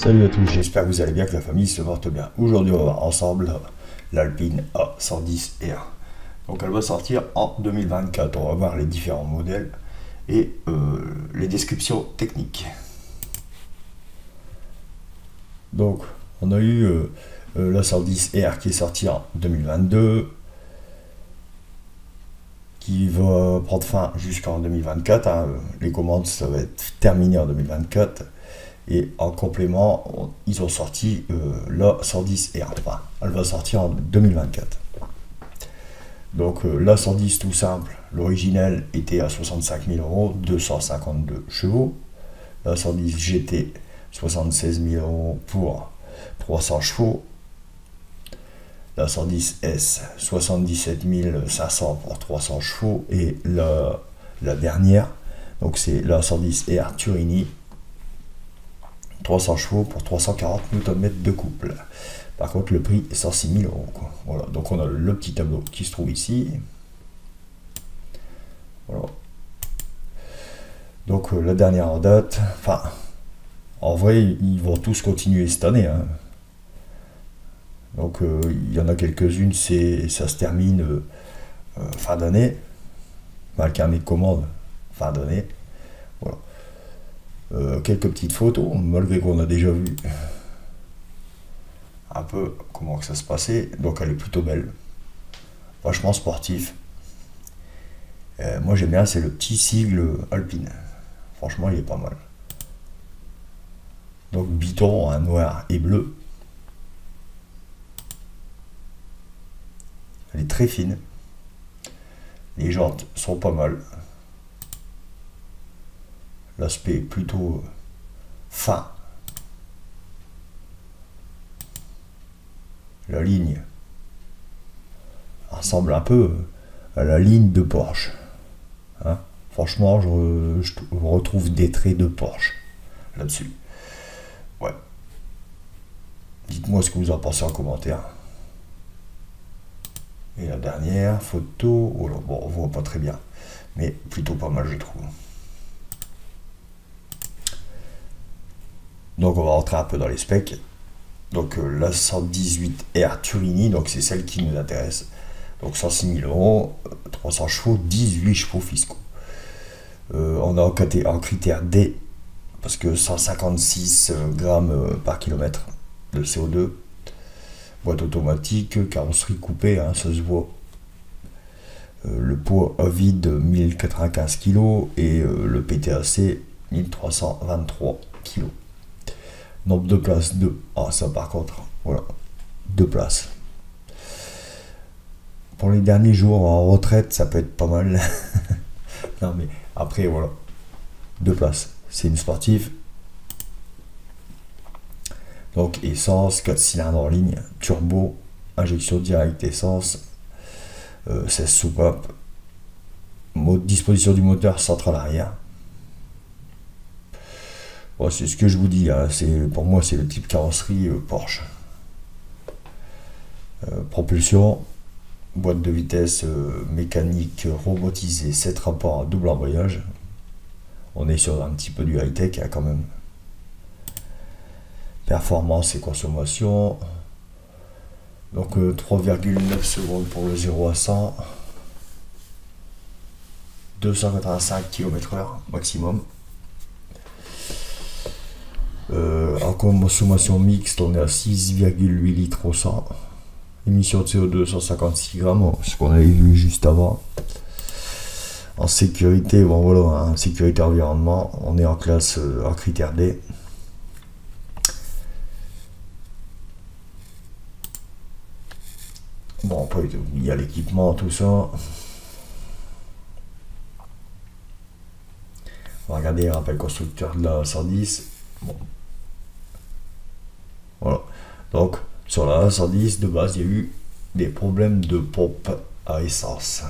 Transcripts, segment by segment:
Salut à tous, j'espère que vous allez bien, que la famille se porte bien. Aujourd'hui, on va voir ensemble l'Alpine A110R. Donc, elle va sortir en 2024. On va voir les différents modèles et les descriptions techniques. Donc, on a eu l'A110R qui est sorti en 2022, qui va prendre fin jusqu'en 2024. Hein. Les commandes, ça va être terminé en 2024. Et en complément, ils ont sorti la 110R. Enfin, elle va sortir en 2024. Donc la 110 tout simple, l'original était à 65 000 euros, 252 chevaux. La 110 GT, 76 000 euros pour 300 chevaux. La 110S, 77 500 pour 300 chevaux. Et la dernière, donc c'est la 110R Turini, 300 chevaux pour 340 Nm de couple. Par contre, le prix est 106 000 euros. Quoi. Voilà, donc on a le petit tableau qui se trouve ici. Voilà. Donc la dernière en date, enfin, en vrai, ils vont tous continuer cette année. Hein. Donc il y en a quelques-unes, ça se termine fin d'année. Le carnet de commande, fin d'année. Voilà. Quelques petites photos, malgré qu'on a déjà vu un peu comment que ça se passait. Donc elle est plutôt belle, vachement sportif. Moi j'aime bien, c'est le petit sigle Alpine. Franchement, il est pas mal. Donc biton en noir et bleu. Elle est très fine. Les jantes sont pas mal. L'aspect est plutôt fin. La ligne ressemble un peu à la ligne de Porsche. Hein, franchement, je retrouve des traits de Porsche là-dessus. Ouais. Dites-moi ce que vous en pensez en commentaire. Et la dernière photo, oh là, bon, on voit pas très bien, mais plutôt pas mal, je trouve. Donc on va rentrer un peu dans les specs. Donc la 118R Turini, donc c'est celle qui nous intéresse. Donc 106 000 euros, 300 chevaux, 18 chevaux fiscaux. On a en critère D, parce que 156 grammes par kilomètre de CO2. Boîte automatique, carrosserie coupée, hein, ça se voit. Le poids à vide 1095 kg et le PTAC 1323 kg. Nombre de places 2. Ah, ça par contre, voilà, 2 places. Pour les derniers jours en retraite, ça peut être pas mal. Non, mais après, voilà, 2 places. C'est une sportive. Donc, essence, 4 cylindres en ligne, turbo, injection directe essence, 16 soupapes, disposition du moteur central arrière. Bon, c'est ce que je vous dis, hein. Pour moi c'est le type carrosserie Porsche. Propulsion, boîte de vitesse mécanique robotisée, 7 rapports à double embrayage. On est sur un petit peu du high-tech hein, quand même. Performance et consommation. Donc 3,9 secondes pour le 0 à 100. 285 km/h maximum. En consommation mixte, on est à 6,8 litres au 100. Émission de CO2 156 grammes, ce qu'on avait vu juste avant. En sécurité, bon voilà, hein, sécurité environnement, on est en classe en critère D. Bon, après, il y a l'équipement, tout ça. On va regarder le rappel constructeur de la 110. Bon. Voilà. Donc, sur la 110, de base, il y a eu des problèmes de pompe à essence.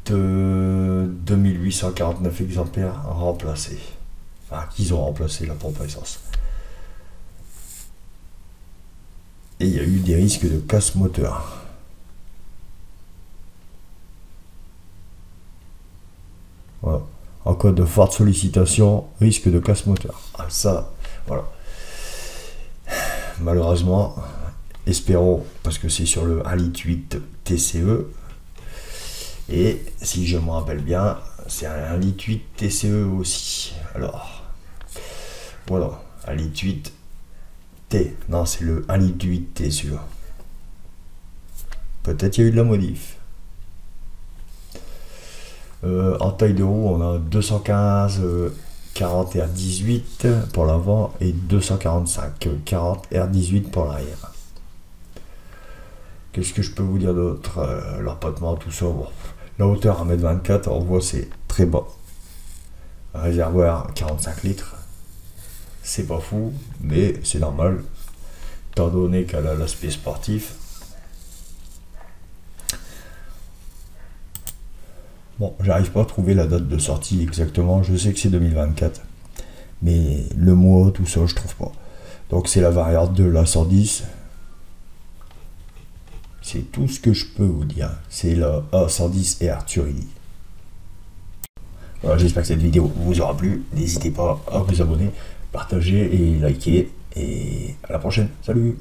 De 2849 exemplaires remplacés. Enfin, qu'ils ont remplacé la pompe à essence. Et il y a eu des risques de casse moteur. Voilà. En cas de forte sollicitation, risque de casse moteur. Ah, ça, Voilà. Malheureusement, espérons, parce que c'est sur le 1,8 litre TCE, et si je me rappelle bien, c'est un 1,8 litre TCE aussi. Alors, voilà, 1,8 litre T, non, c'est le 1,8 litre TCE. Peut-être il y a eu de la modif. En taille de roue, on a 215 40 R18 pour l'avant et 245 40 R18 pour l'arrière. Qu'est-ce que je peux vous dire d'autre? L'empattement, tout ça. Bon. La hauteur 1m24, on voit c'est très bas. Un réservoir 45 litres. C'est pas fou, mais c'est normal. Étant donné qu'elle a l'aspect sportif. Bon, j'arrive pas à trouver la date de sortie exactement. Je sais que c'est 2024. Mais le mois, tout ça, je trouve pas. Donc c'est la variante de la 110. C'est tout ce que je peux vous dire. C'est la A110R Turini. Voilà, j'espère que cette vidéo vous aura plu. N'hésitez pas à vous abonner, partager et liker. Et à la prochaine. Salut!